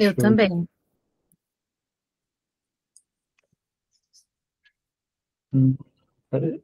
Eu também. Peraí.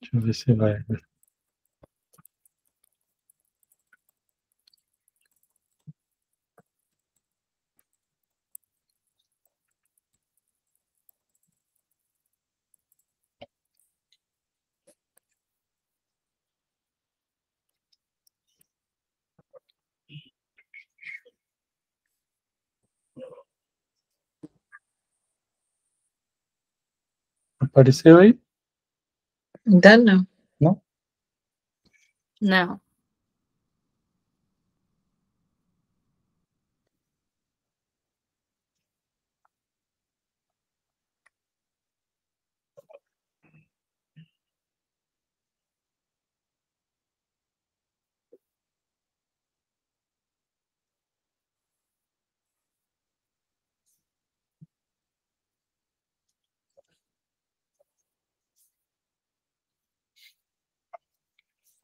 Deixa eu ver se vai. Apareceu aí? Ainda não. Não? Não.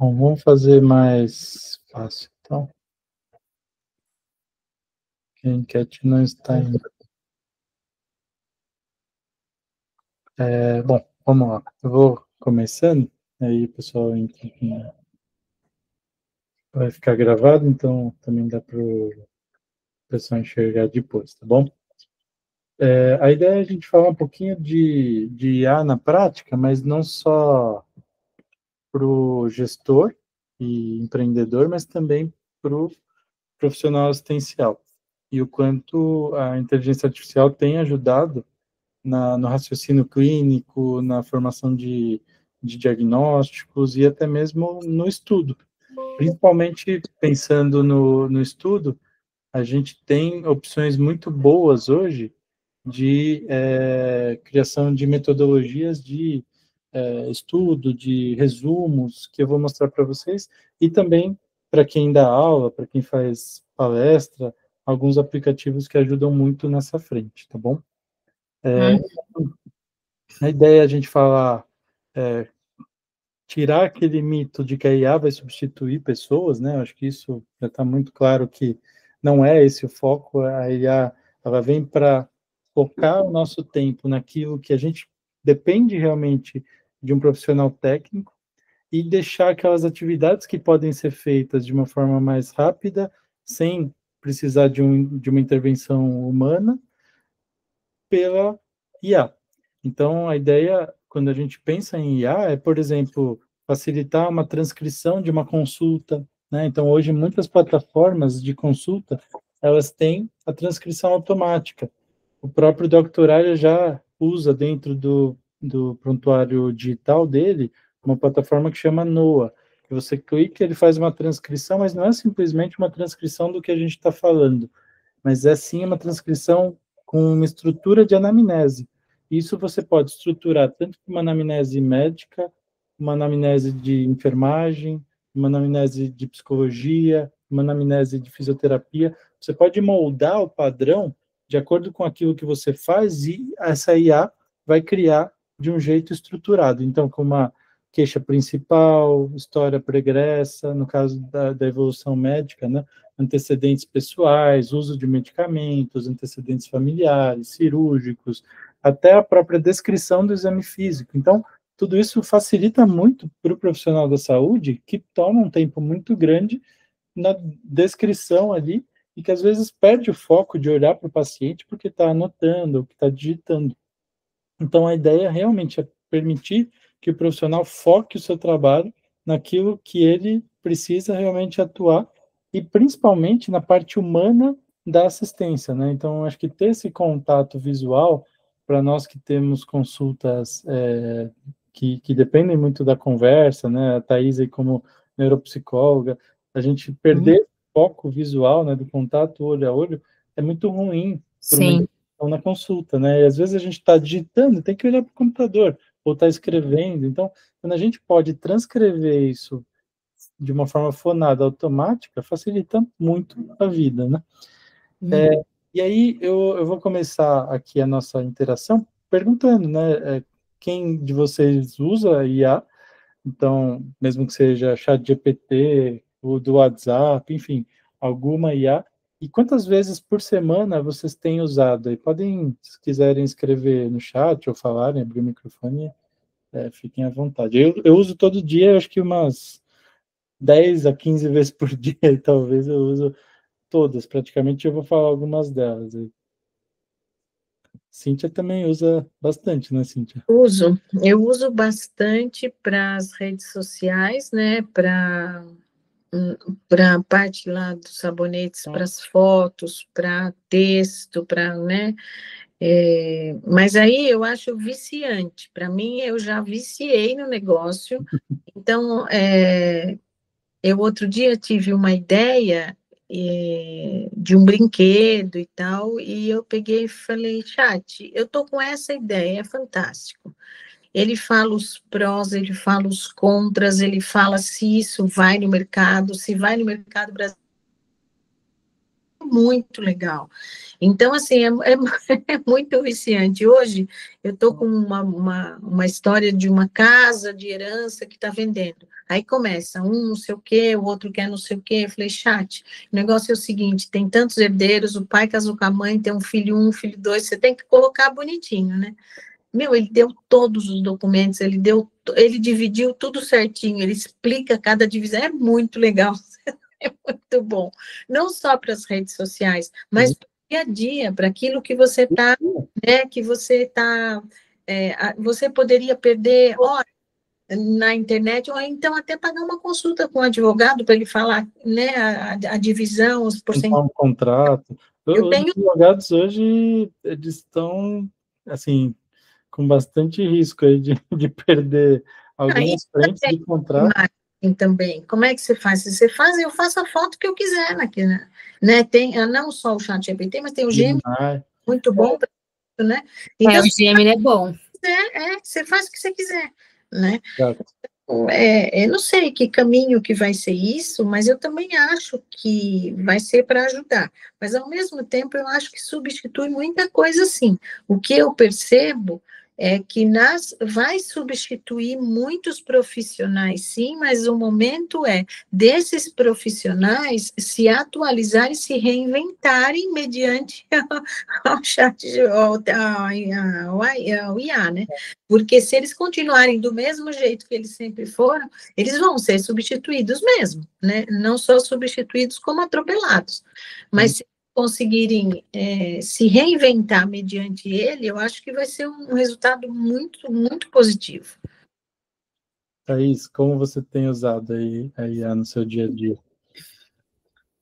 Bom, vamos fazer mais fácil, então. Que a enquete não está ainda. Bom, vamos lá. Eu vou começando, aí o pessoal vai ficar gravado, então também dá para o pessoal enxergar depois, tá bom? A ideia é a gente falar um pouquinho de IA na prática, mas não só para o gestor e empreendedor, mas também para o profissional assistencial. E o quanto a inteligência artificial tem ajudado no raciocínio clínico, na formação de diagnósticos e até mesmo no estudo. Principalmente pensando no estudo, a gente tem opções muito boas hoje de criação de metodologias de estudo, de resumos, que eu vou mostrar para vocês, e também para quem dá aula, para quem faz palestra, alguns aplicativos que ajudam muito nessa frente, tá bom? A ideia é a gente falar, tirar aquele mito de que a IA vai substituir pessoas, né? Eu acho que isso já está muito claro que não é esse o foco. A IA, ela vem para focar o nosso tempo naquilo que a gente depende realmente de um profissional técnico e deixar aquelas atividades que podem ser feitas de uma forma mais rápida, sem precisar de uma intervenção humana, pela IA. Então, a ideia, quando a gente pensa em IA, é, por exemplo, facilitar uma transcrição de uma consulta, né? Então, hoje, muitas plataformas de consulta, elas têm a transcrição automática. O próprio Doctoralha já usa dentro do prontuário digital dele uma plataforma que chama Noa. Que você clica, ele faz uma transcrição, mas não é simplesmente uma transcrição do que a gente está falando, mas é sim uma transcrição com uma estrutura de anamnese. Isso você pode estruturar tanto uma anamnese médica, uma anamnese de enfermagem, uma anamnese de psicologia, uma anamnese de fisioterapia. Você pode moldar o padrão de acordo com aquilo que você faz e essa IA vai criar de um jeito estruturado. Então, com uma queixa principal, história pregressa, no caso da evolução médica, né? Antecedentes pessoais, uso de medicamentos, antecedentes familiares, cirúrgicos, até a própria descrição do exame físico. Então, tudo isso facilita muito para o profissional da saúde, que toma um tempo muito grande na descrição ali e que às vezes perde o foco de olhar para o paciente porque está anotando, que está digitando. Então, a ideia realmente é permitir que o profissional foque o seu trabalho naquilo que ele precisa realmente atuar e principalmente na parte humana da assistência, né? Então, acho que ter esse contato visual para nós que temos consultas que dependem muito da conversa, né? A Thaís aí como neuropsicóloga, a gente perder o foco visual, né, do contato olho a olho é muito ruim para uma Sim. na consulta, né? E às vezes a gente está digitando, tem que olhar para o computador, ou está escrevendo. Então, quando a gente pode transcrever isso de uma forma fonada, automática, facilita muito a vida, né? E aí eu vou começar aqui a nossa interação perguntando, né? Quem de vocês usa IA? Então, mesmo que seja ChatGPT, ou do WhatsApp, enfim, alguma IA. E quantas vezes por semana vocês têm usado? E podem, se quiserem, escrever no chat ou falarem, abrir o microfone, fiquem à vontade. Eu uso todo dia, acho que umas 10 a 15 vezes por dia, talvez eu uso todas, praticamente eu vou falar algumas delas. Cíntia também usa bastante, né, Cíntia? Eu uso bastante para as redes sociais, né? Para a parte lá dos sabonetes, para as fotos, para texto, para, né? Mas aí eu acho viciante. Para mim, eu já viciei no negócio. Então, eu outro dia tive uma ideia de um brinquedo e tal, e eu peguei e falei, chat, eu tô com essa ideia, é fantástico. Ele fala os prós, ele fala os contras, ele fala se isso vai no mercado, se vai no mercado brasileiro, muito legal. Então, assim, é muito viciante. Hoje, eu estou com uma história de uma casa de herança que está vendendo. Aí começa, um não sei o quê, o outro quer não sei o quê. Eu falei, chat, o negócio é o seguinte, tem tantos herdeiros, o pai casou com a mãe, tem um filho dois, você tem que colocar bonitinho, né? Meu, ele deu todos os documentos, ele dividiu tudo certinho, ele explica cada divisão, é muito legal. É muito bom. Não só para as redes sociais, mas para o dia a dia, para aquilo que você está, né, que você está, você poderia perder horas na internet, ou então até pagar uma consulta com um advogado para ele falar, né, a divisão, os Tentar porcentagens. um contrato. Eu Os tenho. advogados hoje, eles estão, assim, com bastante risco aí de perder algumas Isso frentes é de contrato. marketing também. Como é que você faz? Se você faz, eu faço a foto que eu quiser aqui, né? Tem não só o ChatGPT, mas tem o Gemini, Gemini, muito bom, né? Então, O Gemini é bom. você faz o que você quiser, né? exato. Eu não sei que caminho que vai ser isso, mas eu também acho que vai ser para ajudar. Mas, ao mesmo tempo, eu acho que substitui muita coisa, sim. O que eu percebo é que vai substituir muitos profissionais, sim, mas o momento é desses profissionais se atualizarem, se reinventarem mediante ao chat, ao IA, né? Porque se eles continuarem do mesmo jeito que eles sempre foram, eles vão ser substituídos mesmo, né? Não só substituídos, como atropelados. Mas se conseguirem se reinventar mediante ele, eu acho que vai ser um resultado muito, muito positivo. Thaís, como você tem usado aí a IA no seu dia a dia?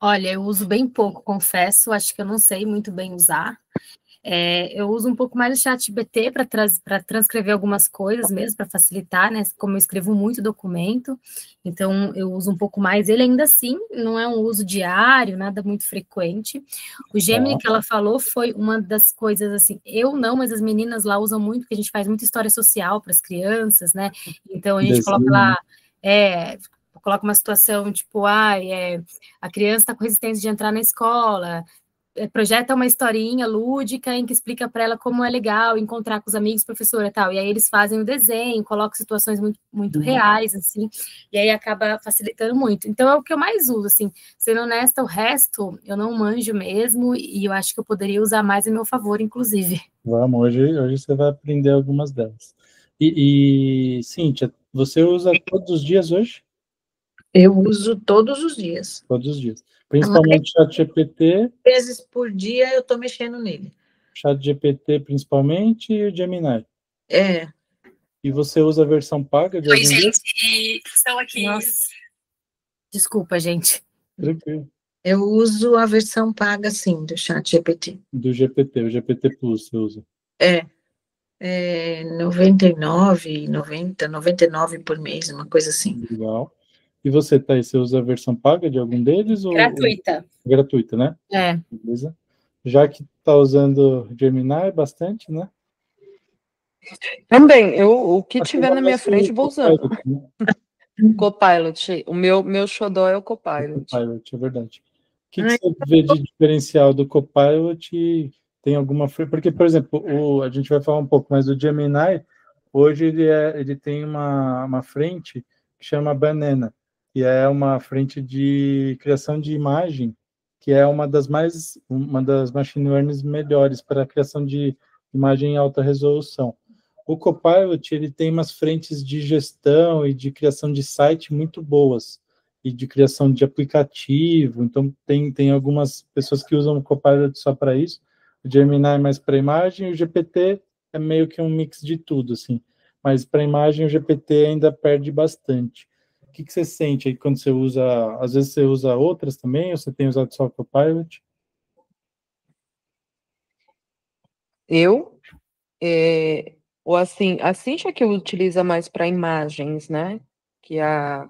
Olha, eu uso bem pouco, confesso, acho que eu não sei muito bem usar. Eu uso um pouco mais o ChatGPT para transcrever algumas coisas mesmo, para facilitar, né? Como eu escrevo muito documento, então eu uso um pouco mais. Ele ainda assim não é um uso diário, nada muito frequente. O Gemini que ela falou foi uma das coisas assim, eu não, mas as meninas lá usam muito, porque a gente faz muita história social para as crianças, né? Então a gente coloca lá. Coloca uma situação tipo, a criança está com resistência de entrar na escola, projeta uma historinha lúdica em que explica para ela como é legal encontrar com os amigos, professora e tal, e aí eles fazem o desenho, colocam situações muito, muito reais, assim, e aí acaba facilitando muito. Então, é o que eu mais uso, assim, sendo honesta, o resto eu não manjo mesmo, e eu acho que eu poderia usar mais a meu favor, inclusive. Vamos, hoje você vai aprender algumas delas. E Cíntia, você usa todos os dias hoje? Eu uso todos os dias. Todos os dias. Principalmente ChatGPT. Vezes por dia eu estou mexendo nele. ChatGPT principalmente e o Gemini. É. E você usa a versão paga de algum deles? Estão aqui. Nossa. Desculpa, gente. Tranquilo. Eu uso a versão paga, sim, do ChatGPT. Do GPT, o GPT Plus você usa? 99, 90, 99 por mês, uma coisa assim. Legal. E você, Thaís, você usa a versão paga de algum deles? Gratuita. Gratuita, né? Beleza. Já que está usando Gemini bastante, né? Também, o que tiver na minha frente, vou usando. Copilot, o meu xodó é o Copilot. Copilot, é verdade. O que você vê de diferencial do Copilot? Tem alguma... Porque, por exemplo, a gente vai falar um pouco mais do Gemini. Hoje ele tem uma frente que chama Banana, que é uma frente de criação de imagem, que é uma das machine learning melhores para a criação de imagem em alta resolução. O Copilot ele tem umas frentes de gestão e de criação de site muito boas, e de criação de aplicativo. Então, tem algumas pessoas que usam o Copilot só para isso, o Gemini é mais para imagem, e o GPT é meio que um mix de tudo, assim. Mas para imagem, o GPT ainda perde bastante. O que você sente aí quando você usa... Às vezes você usa outras também, ou você tem usado só o Copilot? Ou assim, a Cíntia que utiliza mais para imagens, né? Que a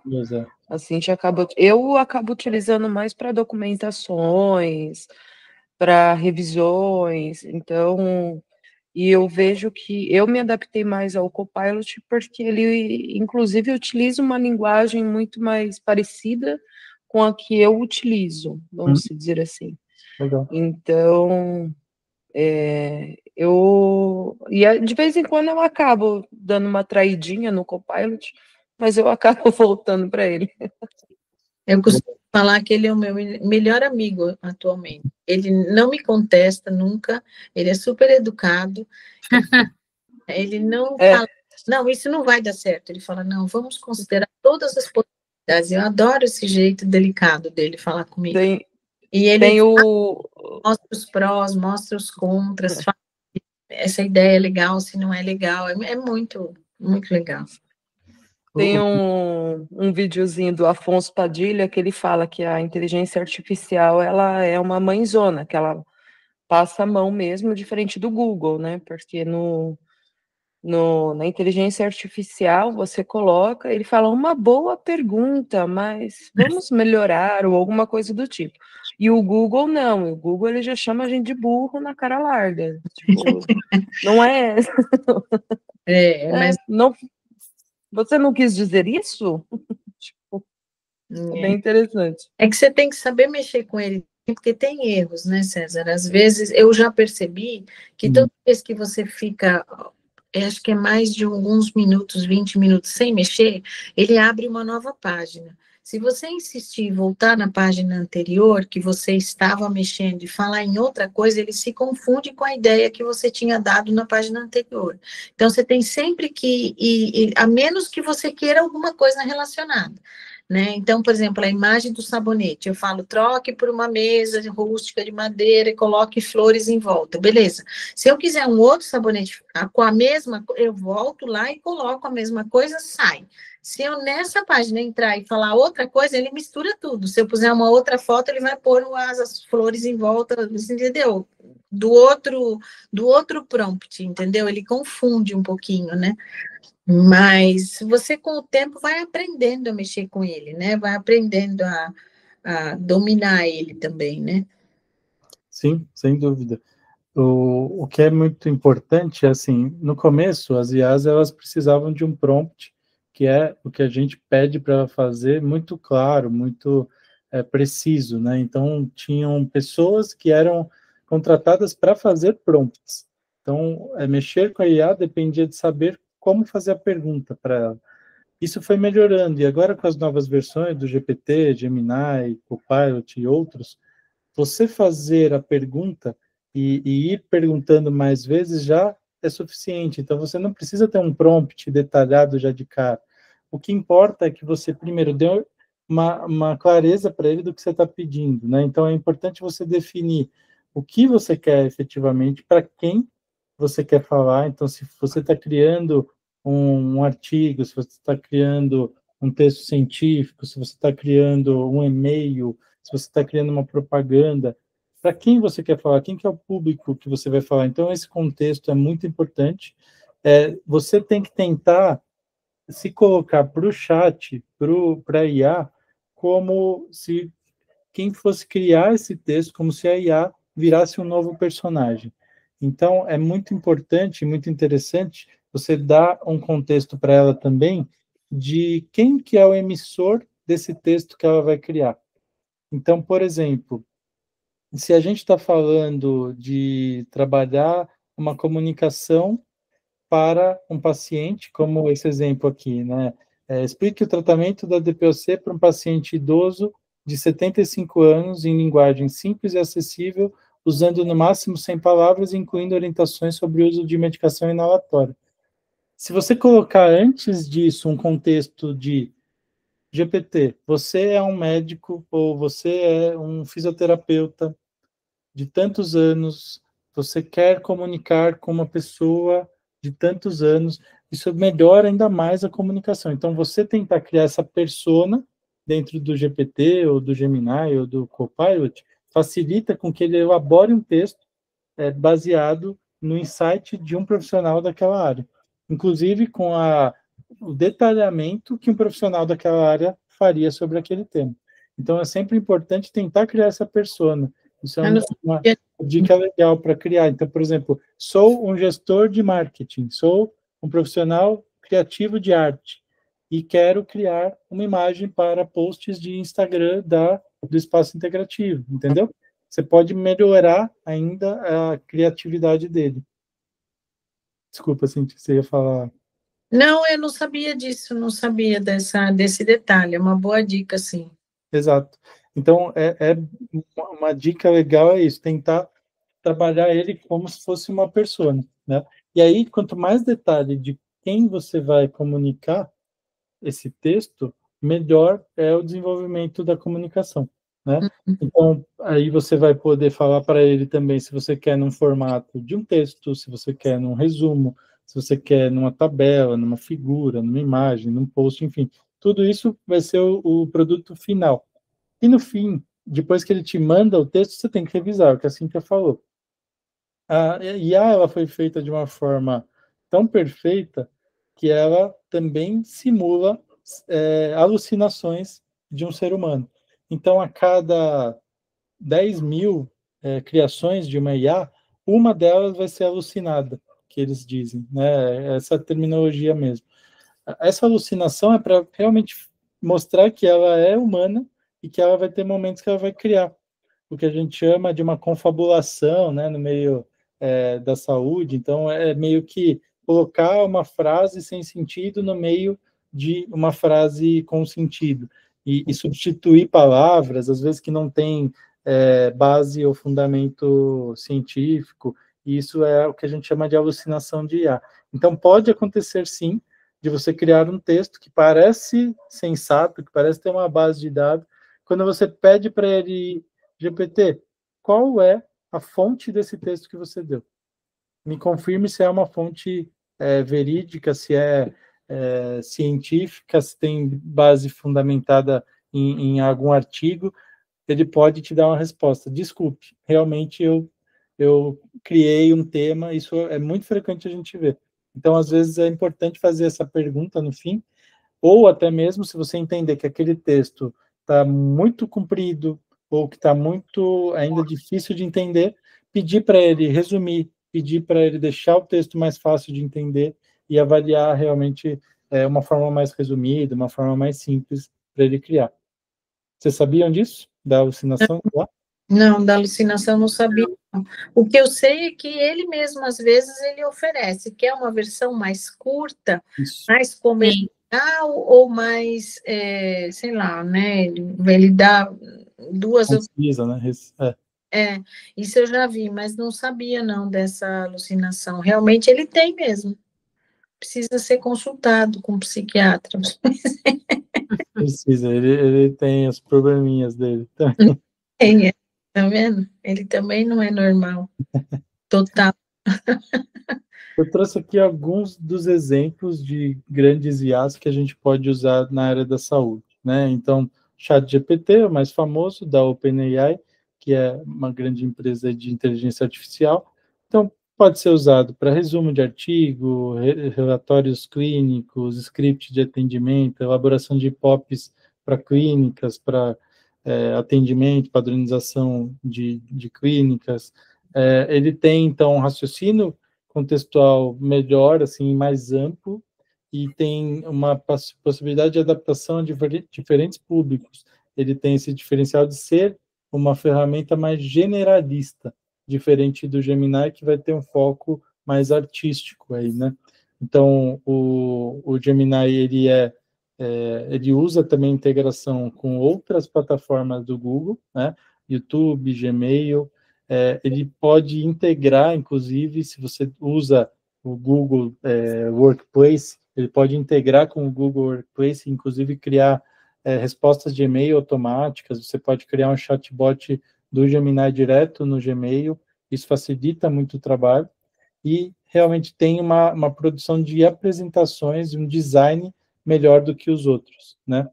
Cíntia eu acabo utilizando mais para documentações, para revisões, então, e eu vejo que eu me adaptei mais ao Copilot porque ele, inclusive, utiliza uma linguagem muito mais parecida com a que eu utilizo, vamos dizer assim. Legal. Então, de vez em quando eu acabo dando uma traidinha no Copilot, mas eu acabo voltando para ele. Eu costumo falar que ele é o meu melhor amigo atualmente. Ele não me contesta nunca, ele é super educado, ele não fala, não, isso não vai dar certo. Ele fala, não, vamos considerar todas as possibilidades. Eu adoro esse jeito delicado dele falar comigo. E ele mostra os prós, mostra os contras, fala se essa ideia é legal, se não é legal. É muito, muito legal. Tem um videozinho do Afonso Padilha que ele fala que a inteligência artificial ela é uma mãezona, que ela passa a mão mesmo, diferente do Google, né? Porque na inteligência artificial você coloca, ele fala uma boa pergunta, mas vamos melhorar ou alguma coisa do tipo. E o Google não, o Google ele já chama a gente de burro na cara larga. Tipo, não é. Mas não. Você não quis dizer isso? Tipo, é bem interessante. É que você tem que saber mexer com ele, porque tem erros, né, César? Às vezes, eu já percebi que toda vez que você fica, acho que é mais de alguns minutos, 20 minutos sem mexer, ele abre uma nova página. Se você insistir em voltar na página anterior, que você estava mexendo, e falar em outra coisa, ele se confunde com a ideia que você tinha dado na página anterior. Então, você tem sempre que, a menos que você queira alguma coisa relacionada. Né? Então, por exemplo, a imagem do sabonete, eu falo, troque por uma mesa rústica de madeira e coloque flores em volta, beleza. Se eu quiser um outro sabonete com a mesma, eu volto lá e coloco a mesma coisa, sai. Se eu nessa página entrar e falar outra coisa, ele mistura tudo. Se eu puser uma outra foto, ele vai pôr as flores em volta, entendeu? Do outro prompt, entendeu? Ele confunde um pouquinho, né? Mas você, com o tempo, vai aprendendo a mexer com ele, né? Vai aprendendo a dominar ele também, né? Sim, sem dúvida. O que é muito importante é, assim, no começo, as IAs, elas precisavam de um prompt, que é o que a gente pede para ela fazer, muito claro, muito preciso, né? Então, tinham pessoas que eram contratadas para fazer prompts. Então, mexer com a IA dependia de saber como fazer a pergunta para ela. Isso foi melhorando, e agora com as novas versões do GPT, Gemini, Copilot e outros, você fazer a pergunta e ir perguntando mais vezes já é suficiente. Então, você não precisa ter um prompt detalhado já de cara. O que importa é que você, primeiro, dê uma clareza para ele do que você está pedindo, né? Então, é importante você definir o que você quer efetivamente, para quem você quer falar. Então, se você está criando um artigo, se você está criando um texto científico, se você está criando um e-mail, se você está criando uma propaganda, para quem você quer falar, quem que é o público que você vai falar. Então, esse contexto é muito importante. Você tem que tentar se colocar para o chat, para a IA, como se quem fosse criar esse texto, como se a IA virasse um novo personagem. Então, é muito importante, muito interessante você dá um contexto para ela também de quem que é o emissor desse texto que ela vai criar. Então, por exemplo, se a gente está falando de trabalhar uma comunicação para um paciente, como esse exemplo aqui, né? Explique o tratamento da DPOC para um paciente idoso de 75 anos em linguagem simples e acessível, usando no máximo 100 palavras, incluindo orientações sobre o uso de medicação inalatória. Se você colocar antes disso um contexto de GPT, você é um médico ou você é um fisioterapeuta de tantos anos, você quer comunicar com uma pessoa de tantos anos, isso melhora ainda mais a comunicação. Então, você tentar criar essa persona dentro do GPT, ou do Gemini, ou do Copilot, facilita com que ele elabore um texto baseado no insight de um profissional daquela área. Inclusive, com o detalhamento que um profissional daquela área faria sobre aquele tema. Então, é sempre importante tentar criar essa persona. Isso é uma dica legal para criar. Então, por exemplo, sou um gestor de marketing, sou um profissional criativo de arte e quero criar uma imagem para posts de Instagram do Espaço Integrativo, entendeu? Você pode melhorar ainda a criatividade dele. Desculpa, Cintia, você ia falar. Não, eu não sabia disso, não sabia desse detalhe, é uma boa dica, sim. Exato. Então, uma dica legal é isso, tentar trabalhar ele como se fosse uma persona, né? E aí, quanto mais detalhe de quem você vai comunicar esse texto, melhor é o desenvolvimento da comunicação, né? Então, aí você vai poder falar para ele também se você quer num formato de um texto, se você quer num resumo, se você quer numa tabela, numa figura, numa imagem, num post, enfim. Tudo isso vai ser o produto final. E no fim, depois que ele te manda o texto, você tem que revisar, o que a Cíntia falou. A IA ela foi feita de uma forma tão perfeita que ela também simula alucinações de um ser humano. Então, a cada 10 mil criações de uma IA, uma delas vai ser alucinada, que eles dizem, né? Essa terminologia mesmo. Essa alucinação é para realmente mostrar que ela é humana e que ela vai ter momentos que ela vai criar o que a gente chama de uma confabulação, né, no meio da saúde. Então, é meio que colocar uma frase sem sentido no meio de uma frase com sentido. E substituir palavras, às vezes que não tem base ou fundamento científico. E isso é o que a gente chama de alucinação de IA. Então, pode acontecer, sim, de você criar um texto que parece sensato, que parece ter uma base de dados, quando você pede para ele, GPT, qual é a fonte desse texto que você deu? Me confirme se é uma fonte verídica, se é científica, se tem base fundamentada em algum artigo. Ele pode te dar uma resposta. Desculpe, realmente eu criei um tema, isso é muito frequente a gente ver. Então, às vezes, é importante fazer essa pergunta no fim, ou até mesmo se você entender que aquele texto está muito comprido, ou que está muito ainda difícil de entender, pedir para ele resumir, pedir para ele deixar o texto mais fácil de entender e avaliar realmente uma forma mais resumida, uma forma mais simples para ele criar. Vocês sabiam disso? Da alucinação? Não, da alucinação não sabia. O que eu sei é que ele mesmo, às vezes, ele oferece, que é uma versão mais curta, Isso. mais comercial ou mais, sei lá, né? Ele dá duas... Concisa, né? Isso eu já vi, mas não sabia, não, dessa alucinação. Realmente ele tem mesmo. Precisa ser consultado com um psiquiatra. Precisa, ele tem os probleminhas dele também. Tem, tá vendo? Ele também não é normal. Total. Eu trouxe aqui alguns dos exemplos de grandes IAs que a gente pode usar na área da saúde, né? Então, ChatGPT é o mais famoso, da OpenAI, que é uma grande empresa de inteligência artificial. Então, pode ser usado para resumo de artigo, relatórios clínicos, script de atendimento, elaboração de POPs para clínicas, para atendimento, padronização de clínicas. Ele tem, então, um raciocínio contextual melhor, assim, mais amplo, e tem uma possibilidade de adaptação a diferentes públicos. Ele tem esse diferencial de ser uma ferramenta mais generalista, diferente do Gemini, que vai ter um foco mais artístico aí, né? Então, o Gemini, ele usa também integração com outras plataformas do Google, né? YouTube, Gmail, ele pode integrar, inclusive, se você usa o Google Workplace, ele pode integrar com o Google Workplace, inclusive criar respostas de e-mail automáticas, você pode criar um chatbot do Gemini direto no Gmail, isso facilita muito o trabalho, e realmente tem uma produção de apresentações, um design melhor do que os outros, né?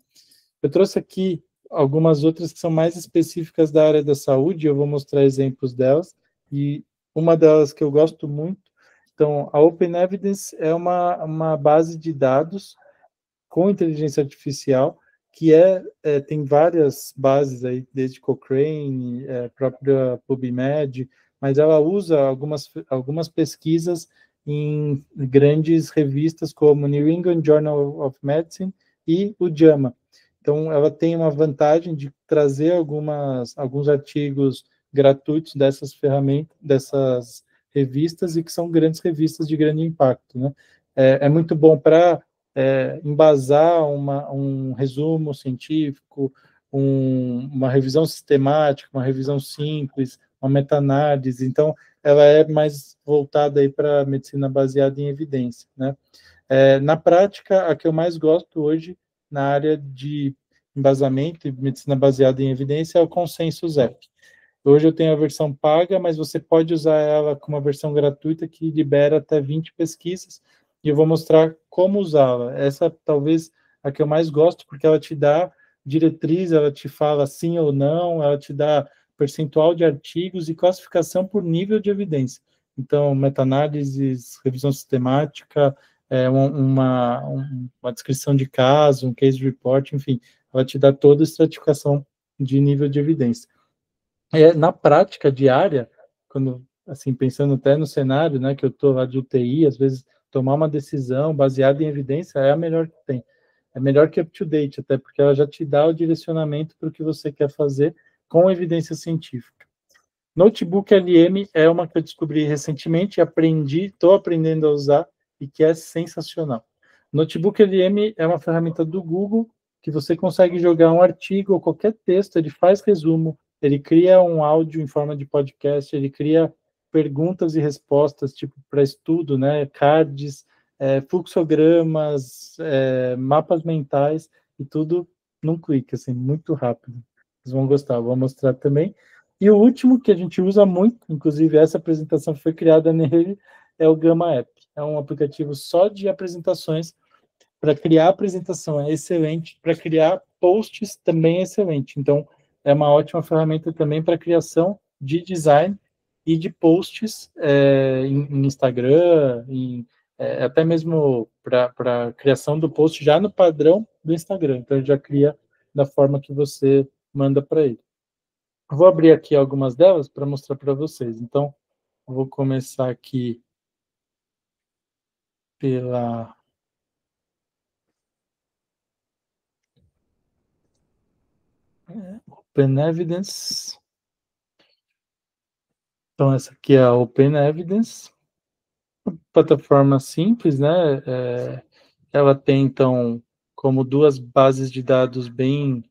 Eu trouxe aqui algumas outras que são mais específicas da área da saúde, eu vou mostrar exemplos delas, e uma delas que eu gosto muito, então, a Open Evidence é uma base de dados com inteligência artificial, que tem várias bases aí, desde Cochrane, própria PubMed, mas ela usa algumas pesquisas em grandes revistas como New England Journal of Medicine e o JAMA. Então, ela tem uma vantagem de trazer alguns artigos gratuitos dessas ferramentas, dessas revistas, e que são grandes revistas de grande impacto, né? É muito bom para embasar um resumo científico, uma revisão sistemática, uma revisão simples, uma meta-análise. Então, ela é mais voltada aí para medicina baseada em evidência, né? Na prática, a que eu mais gosto hoje na área de embasamento e medicina baseada em evidência é o Consensus App. Hoje eu tenho a versão paga, mas você pode usar ela com uma versão gratuita que libera até 20 pesquisas, e eu vou mostrar como usá-la. Essa talvez a que eu mais gosto, porque ela te dá diretriz, ela te fala sim ou não, ela te dá percentual de artigos e classificação por nível de evidência. Então, meta-análises, revisão sistemática, uma descrição de caso, um case report, enfim, ela te dá toda a estratificação de nível de evidência. Na prática diária, quando, assim, pensando até no cenário, né, que eu estou lá de UTI, às vezes tomar uma decisão baseada em evidência é a melhor que tem. É melhor que up-to-date, até porque ela já te dá o direcionamento para o que você quer fazer com evidência científica. Notebook LM é uma que eu descobri recentemente, estou aprendendo a usar, e que é sensacional. Notebook LM é uma ferramenta do Google que você consegue jogar um artigo ou qualquer texto, ele faz resumo, ele cria um áudio em forma de podcast, ele cria perguntas e respostas, tipo, para estudo, né, cards, fluxogramas, mapas mentais, e tudo num clique, assim, muito rápido. Vocês vão gostar, eu vou mostrar também. E o último que a gente usa muito, inclusive essa apresentação foi criada nele, é o Gamma App. É um aplicativo só de apresentações. Para criar apresentação é excelente, para criar posts também é excelente. Então, é uma ótima ferramenta também para criação de design e de posts em Instagram, até mesmo para criação do post já no padrão do Instagram. Então, ele já cria da forma que você manda para ele. Vou abrir aqui algumas delas para mostrar para vocês. Então, vou começar aqui pela Open Evidence. Então, essa aqui é a Open Evidence. Plataforma simples, né? Ela tem, então, como duas bases de dados bem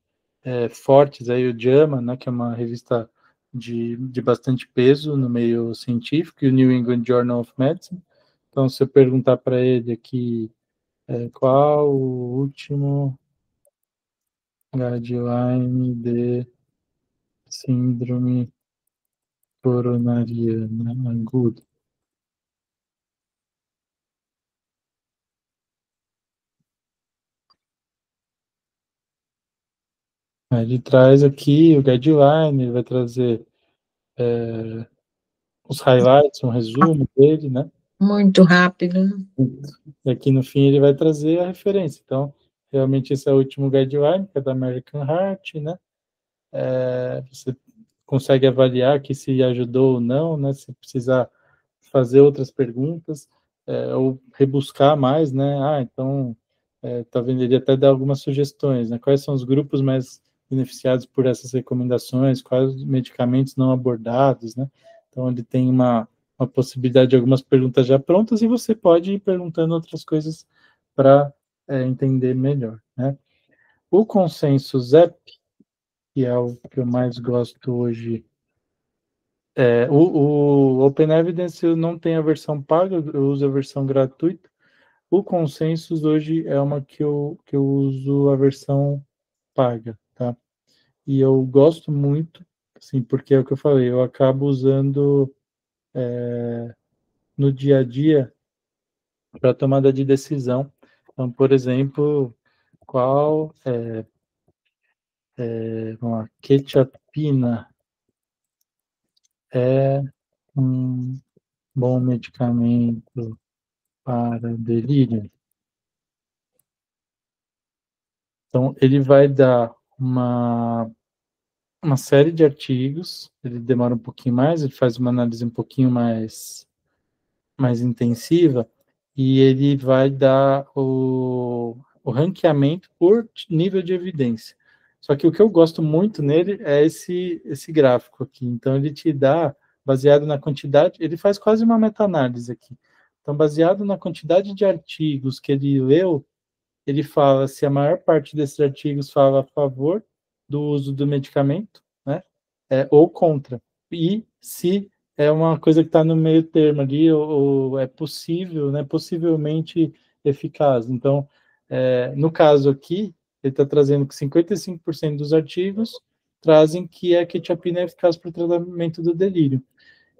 fortes, aí o JAMA, né, que é uma revista de bastante peso no meio científico, e o New England Journal of Medicine. Então, se eu perguntar para ele aqui qual o último guideline de síndrome coronariana aguda, ele traz aqui o guideline, ele vai trazer os highlights, um resumo dele, né? Muito rápido. E aqui no fim ele vai trazer a referência. Então, realmente esse é o último guideline, que é da American Heart, né? Você consegue avaliar aqui se ajudou ou não, né? Se precisar fazer outras perguntas, ou rebuscar mais, né? Então, tá vendo, ele até dá algumas sugestões, né? Quais são os grupos mais beneficiados por essas recomendações, quais os medicamentos não abordados, né? Então, ele tem uma possibilidade de algumas perguntas já prontas e você pode ir perguntando outras coisas para entender melhor, né? O consenso ZEP, que é o que eu mais gosto hoje, o Open Evidence eu não tem a versão paga, eu uso a versão gratuita. O Consensus hoje é uma que eu uso a versão paga, tá? E eu gosto muito, assim, porque é o que eu falei, eu acabo usando no dia a dia para tomada de decisão. Então, por exemplo, qual vamos lá, quetiapina é um bom medicamento para delírio? Então, ele vai dar uma série de artigos, ele demora um pouquinho mais, ele faz uma análise um pouquinho mais intensiva, e ele vai dar o ranqueamento por nível de evidência. Só que o que eu gosto muito nele é esse gráfico aqui. Então, ele te dá, baseado na quantidade, ele faz quase uma meta-análise aqui. Então, baseado na quantidade de artigos que ele leu, ele fala se a maior parte desses artigos fala a favor do uso do medicamento, né, ou contra. E se é uma coisa que está no meio termo ali, ou é possível, né, possivelmente eficaz. Então, no caso aqui, ele está trazendo que 55% dos artigos trazem que a quetiapina é eficaz para o tratamento do delírio.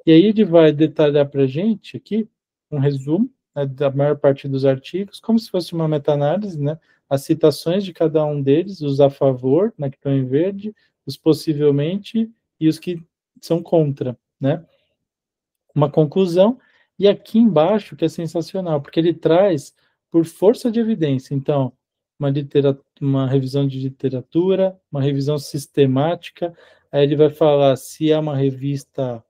E aí ele vai detalhar para a gente aqui um resumo, né, da maior parte dos artigos, como se fosse uma meta-análise, né, as citações de cada um deles, os a favor, né, que estão em verde, os possivelmente e os que são contra, né? Uma conclusão, e aqui embaixo, que é sensacional, porque ele traz por força de evidência. Então, uma revisão de literatura, uma revisão sistemática, aí ele vai falar se é uma revista,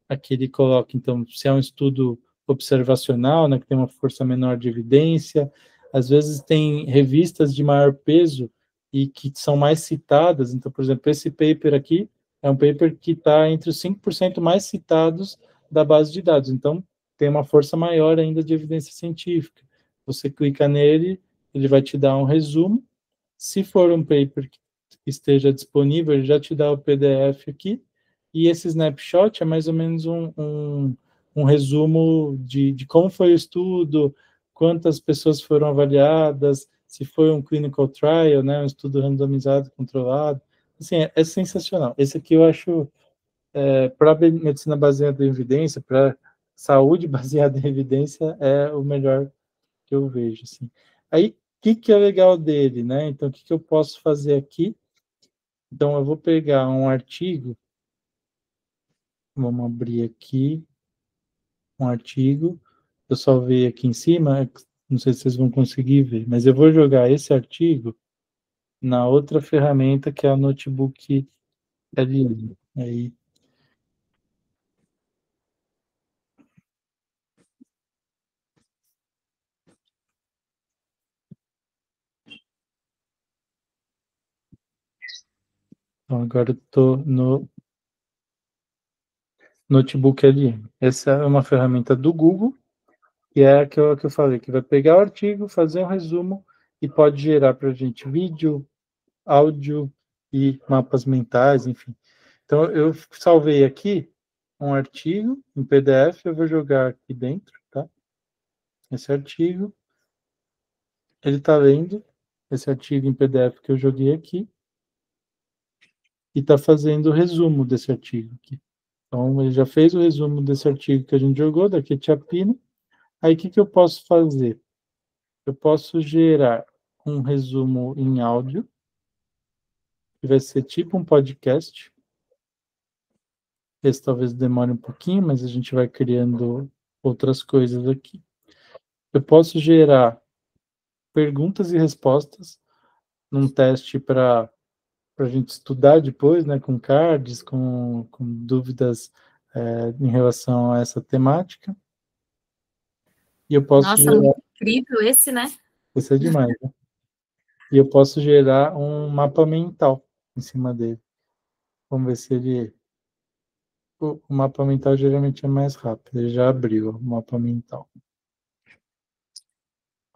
aqui ele coloca, então, se é um estudo observacional, né, que tem uma força menor de evidência, às vezes tem revistas de maior peso e que são mais citadas. Então, por exemplo, esse paper aqui é um paper que está entre os 5% mais citados da base de dados, então tem uma força maior ainda de evidência científica. Você clica nele, ele vai te dar um resumo. Se for um paper que esteja disponível, ele já te dá o PDF aqui, e esse snapshot é mais ou menos um resumo de como foi o estudo, quantas pessoas foram avaliadas, se foi um clinical trial, né, um estudo randomizado, controlado. Assim, é sensacional. Esse aqui eu acho, para medicina baseada em evidência, para saúde baseada em evidência, é o melhor que eu vejo. Assim. Aí, o que é legal dele, né? Então, o que eu posso fazer aqui? Então, eu vou pegar um artigo. Vamos abrir aqui um artigo. Eu salvei aqui em cima, não sei se vocês vão conseguir ver, mas eu vou jogar esse artigo na outra ferramenta que é a Notebook LM. Aí, então agora eu estou no Notebook LM. Essa é uma ferramenta do Google, que é a que eu falei, que vai pegar o artigo, fazer um resumo e pode gerar para a gente vídeo, áudio e mapas mentais, enfim. Então, eu salvei aqui um artigo em PDF, eu vou jogar aqui dentro, tá? Esse artigo, ele está lendo esse artigo em PDF que eu joguei aqui e está fazendo o resumo desse artigo aqui. Então, ele já fez o resumo desse artigo que a gente jogou, da quetiapina. Aí, o que eu posso fazer? Eu posso gerar um resumo em áudio, que vai ser tipo um podcast. Esse talvez demore um pouquinho, mas a gente vai criando outras coisas aqui. Eu posso gerar perguntas e respostas num teste para a gente estudar depois, né, com cards, com dúvidas em relação a essa temática. E eu posso Nossa, gerar... muito incrível esse, né? Esse é demais, né? E eu posso gerar um mapa mental em cima dele. Vamos ver se ele... O mapa mental geralmente é mais rápido. Ele já abriu o mapa mental.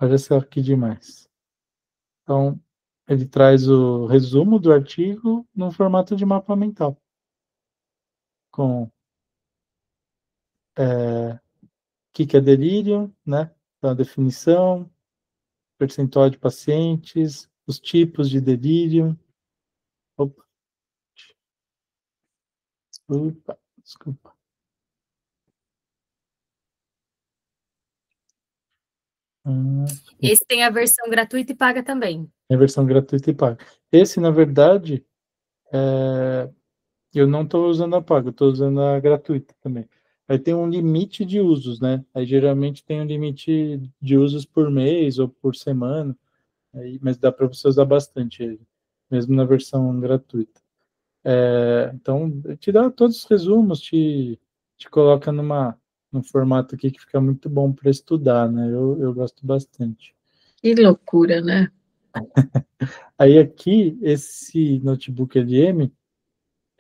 Olha só que demais. Então, ele traz o resumo do artigo no formato de mapa mental. Com o que é delírio, né? Então, a definição, percentual de pacientes, os tipos de delírio. Opa, desculpa. Esse tem a versão gratuita e paga também. É a versão gratuita e paga. Esse, na verdade, eu não estou usando a paga, eu estou usando a gratuita também. Aí tem um limite de usos, né? Aí geralmente tem um limite de usos por mês ou por semana, mas dá para você usar bastante ele, mesmo na versão gratuita. Então, te dá todos os resumos, te coloca num formato aqui que fica muito bom para estudar, né? Eu gosto bastante. Que loucura, né? Aí aqui, esse notebook LM,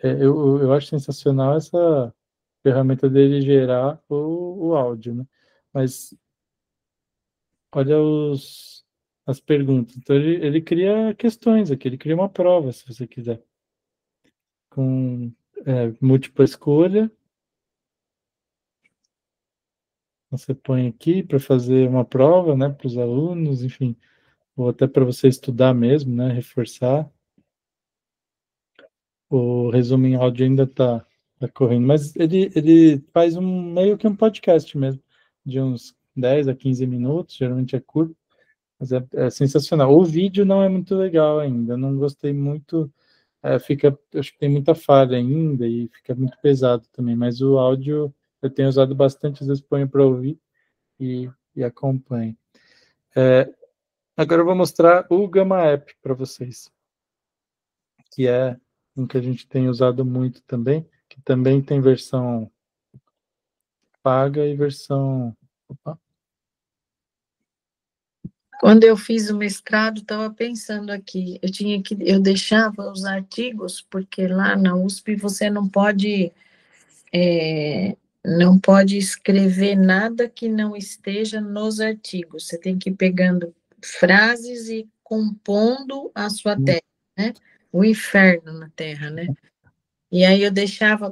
eu acho sensacional essa ferramenta dele gerar o áudio, né? Mas olha as perguntas. Então, ele cria questões aqui, ele cria uma prova, se você quiser, com múltipla escolha. Você põe aqui para fazer uma prova, né, para os alunos, enfim, ou até para você estudar mesmo, né, reforçar. O resumo em áudio ainda está correndo, mas ele faz meio que um podcast mesmo, de uns 10 a 15 minutos, geralmente é curto, mas é sensacional. O vídeo não é muito legal ainda, não gostei muito, acho que tem muita falha ainda e fica muito pesado também, mas o áudio eu tenho usado bastante, às vezes ponho para ouvir e acompanho. Agora eu vou mostrar o Gamma App para vocês, que é um que a gente tem usado muito também, que também tem versão paga e versão... Opa. Quando eu fiz o mestrado, estava pensando aqui, eu deixava os artigos, porque lá na USP você não pode escrever nada que não esteja nos artigos. Você tem que ir pegando frases e compondo a sua terra, né? O inferno na terra, né? E aí eu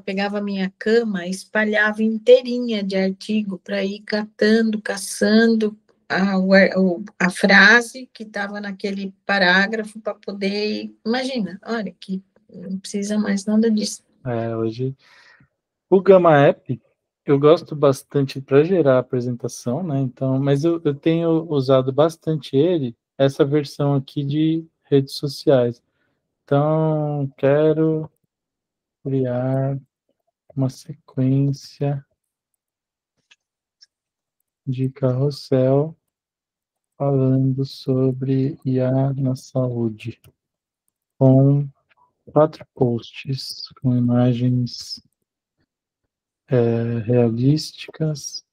pegava a minha cama, espalhava inteirinha de artigo para ir catando, caçando a frase que estava naquele parágrafo para poder. Imagina, olha, que não precisa mais nada disso. Hoje o Gamma App eu gosto bastante para gerar apresentação, né? Então, mas eu tenho usado bastante essa versão aqui de redes sociais. Então, quero criar uma sequência de carrossel falando sobre IA na saúde, com 4 posts, com imagens realísticas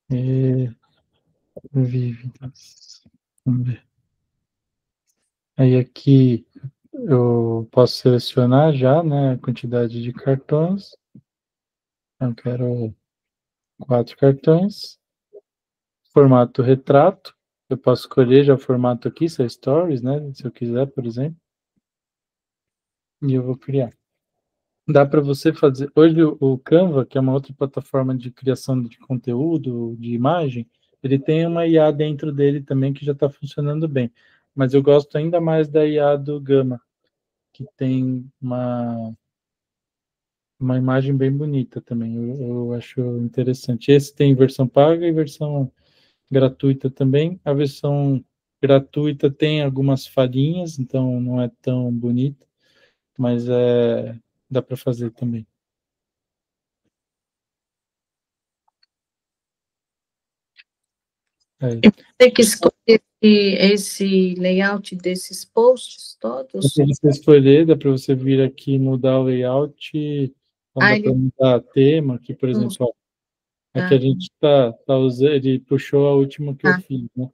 e vívidas. Vamos ver. Aí aqui eu posso selecionar já, né, a quantidade de cartões. Eu quero 4 cartões. Formato retrato. Eu posso escolher já o formato aqui, se é Stories, né, se eu quiser, por exemplo. E eu vou criar. Dá para você fazer... Hoje o Canva, que é uma outra plataforma de criação de conteúdo, de imagem, ele tem uma IA dentro dele também que já está funcionando bem. Mas eu gosto ainda mais da IA do Gamma, que tem uma imagem bem bonita também. Eu acho interessante. Esse tem versão paga e versão gratuita também. A versão gratuita tem algumas falhinhas, então não é tão bonita, mas dá para fazer também. Tem que escolher esse layout desses posts todos? Se você escolher, dá para você vir aqui e mudar o layout, então dá para mudar tema, aqui, por exemplo, ó, aqui a gente tá usando, ele puxou a última que eu fiz, né?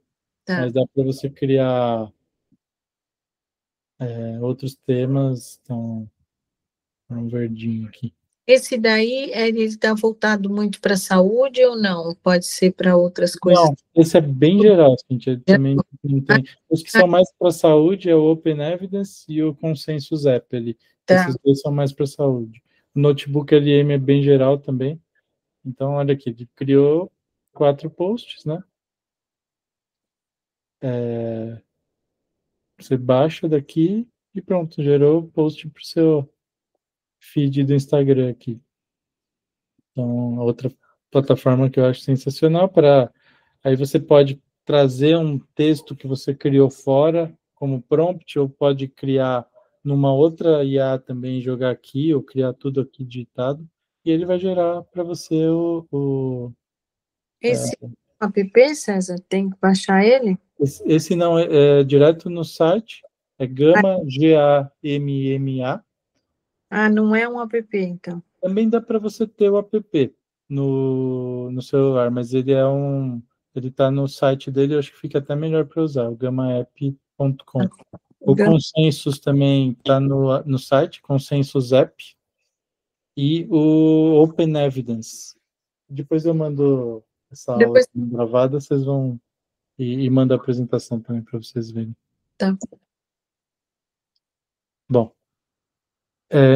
Mas dá para você criar outros temas, então, um verdinho aqui. Esse daí, ele está voltado muito para a saúde ou não? Pode ser para outras coisas? Não, esse é bem geral, gente, também não tem. Os que são mais para a saúde é o Open Evidence e o Consensus App ali. Esses dois são mais para a saúde. O Notebook LM é bem geral também. Então, olha aqui, ele criou 4 posts, né? Você baixa daqui e pronto, gerou o post para o seu feed do Instagram aqui. Então, outra plataforma que eu acho sensacional para... Aí você pode trazer um texto que você criou fora como prompt, ou pode criar numa outra IA também, jogar aqui, ou criar tudo aqui digitado, e ele vai gerar para você Esse app, César, tem que baixar ele? Esse não é direto no site, é Gamma, Gamma. Não é um app, então. Também dá para você ter o app no celular, mas ele está no site dele, eu acho que fica até melhor para usar, o gamaapp.com. O Consensus também está no site, Consensus App, e o Open Evidence. Depois eu mando essa aula gravada, vocês vão e mando a apresentação também para vocês verem. Tá. Bom,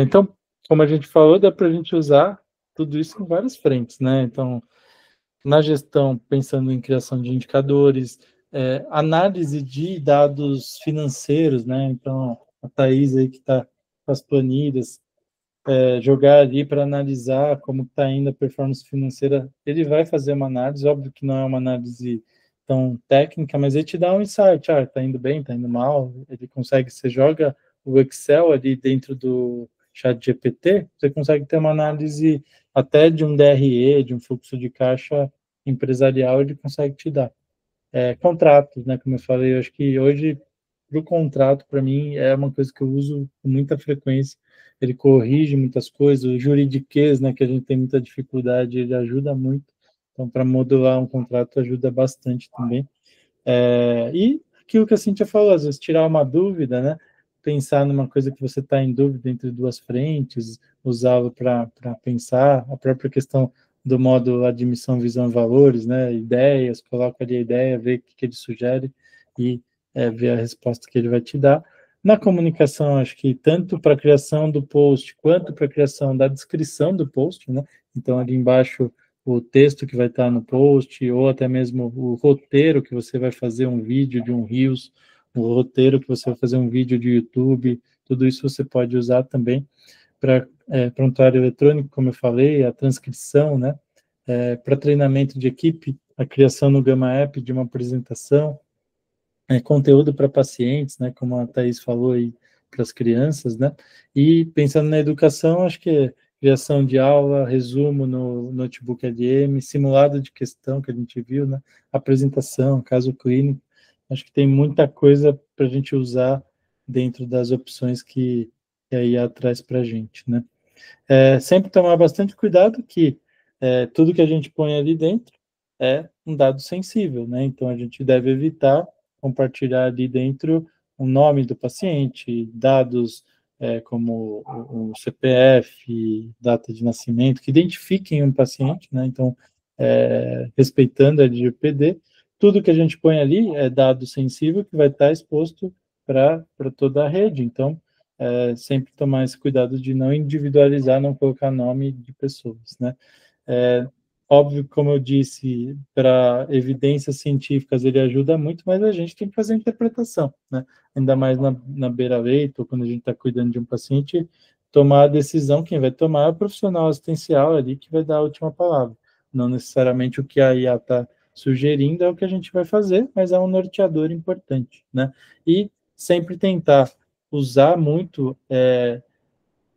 então, como a gente falou, dá para a gente usar tudo isso em várias frentes, né? Então, na gestão, pensando em criação de indicadores, análise de dados financeiros, né? Então, a Thaís aí que está com as planilhas, jogar ali para analisar como está indo a performance financeira, ele vai fazer uma análise, óbvio que não é uma análise tão técnica, mas ele te dá um insight, está indo bem, está indo mal, ele consegue, você joga o Excel ali dentro do ChatGPT, você consegue ter uma análise até de um DRE, de um fluxo de caixa empresarial, ele consegue te dar. Contratos, né, como eu falei, eu acho que hoje, para o contrato, para mim, é uma coisa que eu uso com muita frequência, ele corrige muitas coisas, o juridiquês, né, que a gente tem muita dificuldade, ele ajuda muito, então, para modular um contrato, ajuda bastante também. E aquilo que a Cíntia falou, às vezes tirar uma dúvida, né, pensar numa coisa que você está em dúvida entre duas frentes, usá-lo para pensar, a própria questão do modo admissão, visão e valores, né, ideias, coloca ali a ideia, vê o que ele sugere e vê a resposta que ele vai te dar. Na comunicação, acho que tanto para a criação do post, quanto para a criação da descrição do post, né, então ali embaixo o texto que vai estar no post, ou até mesmo o roteiro que você vai fazer um vídeo de um Reels, o roteiro que você vai fazer um vídeo de YouTube, tudo isso você pode usar também para prontuário eletrônico, como eu falei, a transcrição, né? Para treinamento de equipe, a criação no Gamma App de uma apresentação, conteúdo para pacientes, né? Como a Thaís falou aí, para as crianças, né? E pensando na educação, acho que criação de aula, resumo no Notebook LM, simulado de questão que a gente viu, né? Apresentação, caso clínico, acho que tem muita coisa para a gente usar dentro das opções que a IA traz para a gente, né? Sempre tomar bastante cuidado que tudo que a gente põe ali dentro é um dado sensível, né? Então, a gente deve evitar compartilhar ali dentro o nome do paciente, dados como o CPF, data de nascimento, que identifiquem um paciente, né? Então, respeitando a LGPD, tudo que a gente põe ali é dado sensível que vai estar exposto para toda a rede. Então, sempre tomar esse cuidado de não individualizar, não colocar nome de pessoas, né? Óbvio, como eu disse, para evidências científicas ele ajuda muito, mas a gente tem que fazer a interpretação, né? Ainda mais na beira-leito, ou quando a gente está cuidando de um paciente, tomar a decisão, quem vai tomar é o profissional assistencial ali, que vai dar a última palavra. Não necessariamente o que a IA está sugerindo é o que a gente vai fazer, mas é um norteador importante, né? E sempre tentar usar muito,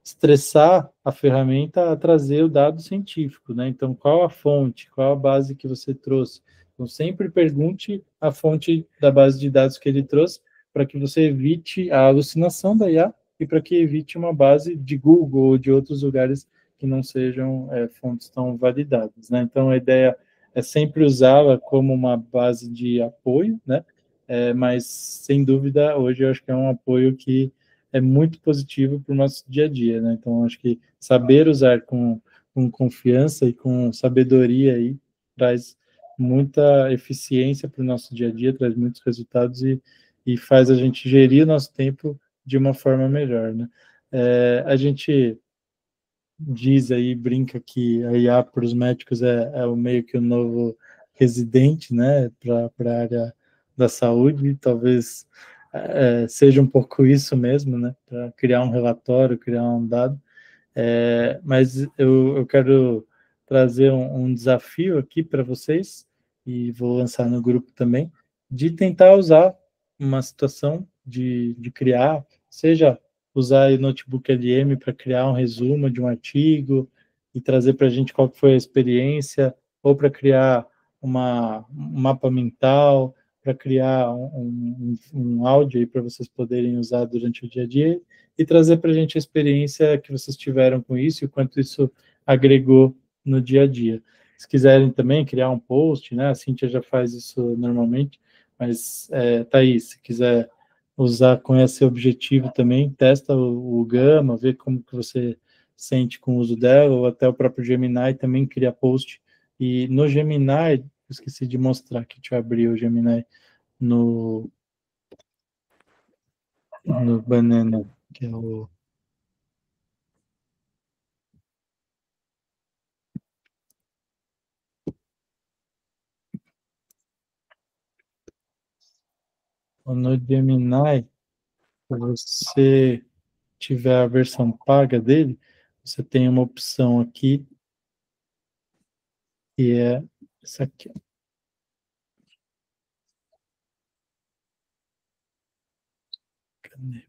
estressar a ferramenta a trazer o dado científico, né? Então, qual a fonte, qual a base que você trouxe? Então, sempre pergunte a fonte da base de dados que ele trouxe, para que você evite a alucinação da IA e para que evite uma base de Google ou de outros lugares que não sejam fontes tão validadas, né? Então, a ideia é sempre usá-la como uma base de apoio, né? Mas, sem dúvida, hoje eu acho que é um apoio que é muito positivo para o nosso dia a dia, né? Então, acho que saber usar com confiança e com sabedoria aí traz muita eficiência para o nosso dia a dia, traz muitos resultados e faz a gente gerir o nosso tempo de uma forma melhor, né? A gente diz aí, brinca que a IA para os médicos é o meio que o novo residente, né, para a área da saúde, talvez seja um pouco isso mesmo, né, para criar um relatório, criar um dado, mas eu quero trazer um desafio aqui para vocês, e vou lançar no grupo também, de tentar usar uma situação de criar, seja usar o Notebook LM para criar um resumo de um artigo e trazer para a gente qual foi a experiência, ou para criar um mapa mental, para criar um áudio para vocês poderem usar durante o dia a dia, e trazer para a gente a experiência que vocês tiveram com isso e o quanto isso agregou no dia a dia. Se quiserem também criar um post, né? A Cíntia já faz isso normalmente, mas Thaís, se quiser usar com esse objetivo também, testa o Gama, vê como que você sente com o uso dela, ou até o próprio Gemini também cria post. E no Gemini, esqueci de mostrar aqui, deixa eu abrir o Gemini no Banana, que é o no Gemini, se você tiver a versão paga dele, você tem uma opção aqui, que é essa aqui. Cadê?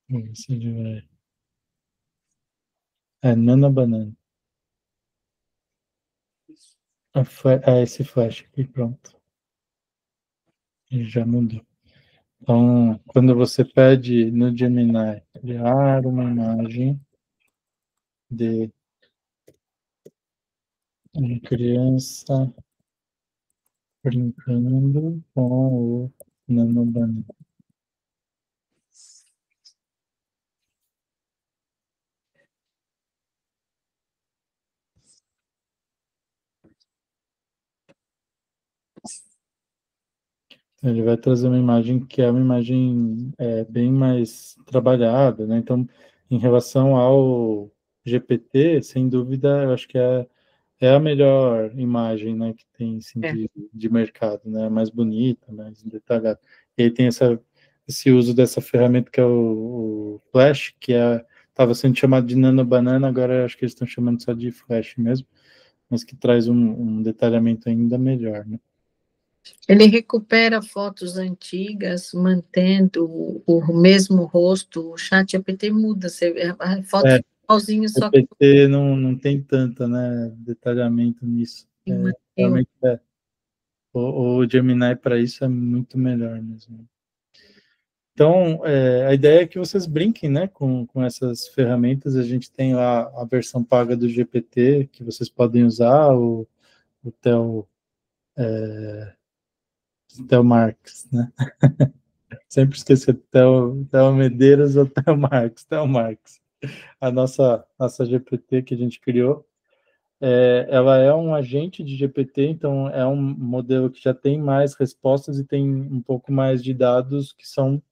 Vamos ver se ele vai. Nana Banana. Esse flash aqui, pronto. Ele já mudou. Então, quando você pede no Gemini criar uma imagem de uma criança brincando com o nanobanana. Ele vai trazer uma imagem que é uma imagem bem mais trabalhada, né? Então, em relação ao GPT, sem dúvida, eu acho que é a melhor imagem, né, que tem assim, de mercado, né? Mais bonita, mais detalhada. E aí tem esse uso dessa ferramenta que é o Flash, que estava sendo chamado de Nano Banana, agora acho que eles estão chamando só de Flash mesmo, mas que traz um detalhamento ainda melhor, né? Ele recupera fotos antigas, mantendo o mesmo rosto. O ChatGPT muda, a foto fica igualzinho, só que... O GPT não tem tanta, né, detalhamento nisso. Realmente o Gemini para isso é muito melhor mesmo. Então, a ideia é que vocês brinquem, né, com essas ferramentas. A gente tem lá a versão paga do GPT, que vocês podem usar, o Theo Marques, né? Sempre esqueci, Theo Medeiros ou Theo Marques. A nossa GPT que a gente criou, ela é um agente de GPT, então é um modelo que já tem mais respostas e tem um pouco mais de dados que são...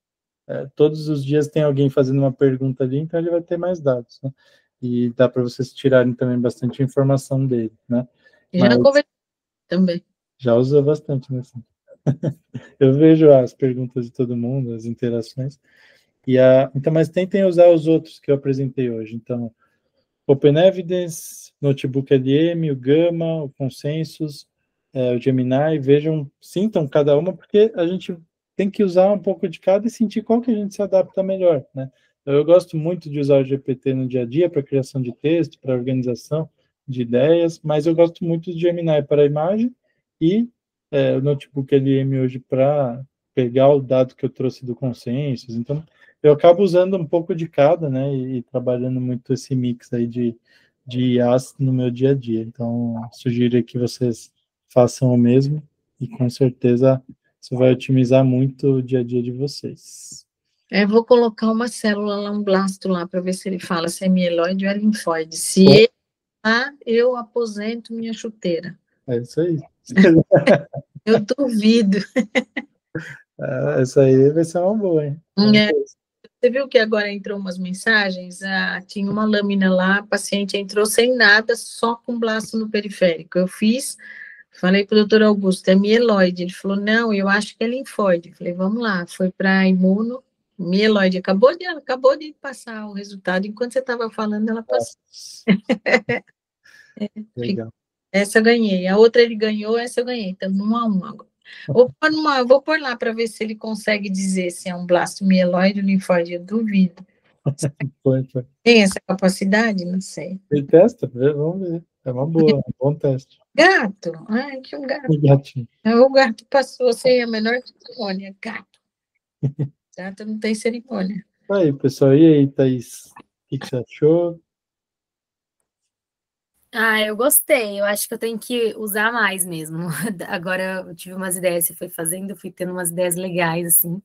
todos os dias tem alguém fazendo uma pergunta ali, então ele vai ter mais dados, né? E dá para vocês tirarem também bastante informação dele, né? Já conversei também. Já usa bastante, né? Eu vejo as perguntas de todo mundo, as interações. Então, mas tentem usar os outros que eu apresentei hoje. Então, Open Evidence, Notebook LM, o Gama, o Consensus, o Gemini, vejam, sintam cada uma, porque a gente tem que usar um pouco de cada e sentir qual que a gente se adapta melhor, né? Eu gosto muito de usar o GPT no dia a dia para criação de texto, para organização de ideias, mas eu gosto muito do Gemini para a imagem e o notebook LM hoje para pegar o dado que eu trouxe do Consensus. Então, eu acabo usando um pouco de cada, né? E trabalhando muito esse mix aí de IAs no meu dia a dia. Então, sugiro que vocês façam o mesmo e com certeza isso vai otimizar muito o dia a dia de vocês. Vou colocar uma célula lá, um blasto lá, para ver se ele fala se é mieloide ou é linfóide. Se ele eu aposento minha chuteira. É isso aí. Eu duvido. Essa aí vai ser uma boa, hein? Você viu que agora entrou umas mensagens? Tinha uma lâmina lá, a paciente entrou sem nada, só com blasto no periférico. Eu fiz, falei para o doutor Augusto, é mieloide. Ele falou, não, eu acho que é linfóide. Eu falei, vamos lá, foi para imuno, mieloide. Acabou de passar o resultado, enquanto você estava falando, ela passou. Legal. Essa eu ganhei, a outra ele ganhou, essa eu ganhei, então 1-1 agora. Vou pôr lá para ver se ele consegue dizer se é um blasto mieloide ou linfóide, eu duvido. Foi. Tem essa capacidade? Não sei. Ele testa, vamos ver. É uma boa, um bom teste. Gato? Ai, que um gato. O gatinho. O gato passou sem a menor cerimônia. Gato. Gato não tem cerimônia. Aí, pessoal. E aí, Thaís? O que você achou? Eu gostei. Eu acho que eu tenho que usar mais mesmo. Agora eu tive umas ideias, você foi fazendo, eu fui tendo umas ideias legais, assim.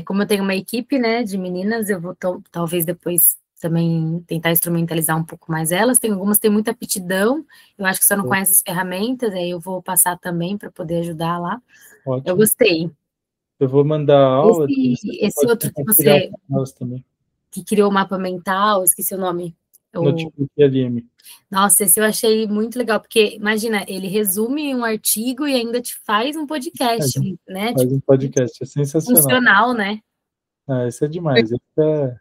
Como eu tenho uma equipe, né, de meninas, eu vou talvez depois também tentar instrumentalizar um pouco mais elas. Tem algumas que têm muita aptidão, eu acho que só não conhece as ferramentas, aí eu vou passar também para poder ajudar lá. Ótimo. Eu gostei. Eu vou mandar a aula. Esse outro que você que criou o mapa mental, esqueci o nome. Notebook LM. Nossa, esse eu achei muito legal, porque, imagina, ele resume um artigo e ainda te faz um podcast, né? Faz um podcast, é sensacional. Funcional, né? Esse é demais, esse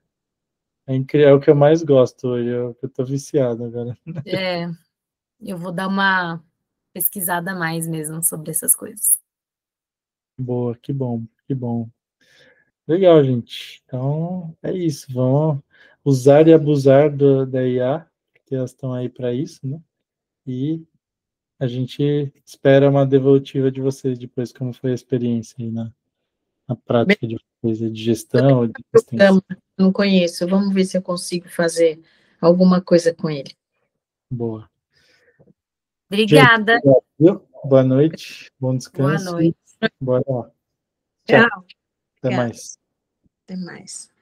é incrível, é o que eu mais gosto hoje, eu tô viciado agora. Eu vou dar uma pesquisada a mais mesmo sobre essas coisas. Boa, que bom, que bom. Legal, gente. Então, é isso. Vamos usar e abusar da IA, porque elas estão aí para isso, né? E a gente espera uma devolutiva de vocês depois, como foi a experiência aí na prática de vocês, de gestão, de assistência. Não conheço. Vamos ver se eu consigo fazer alguma coisa com ele. Boa. Obrigada. Gente, boa noite, bom descanso. Boa noite. Bora lá. Tchau. Até mais. Até mais.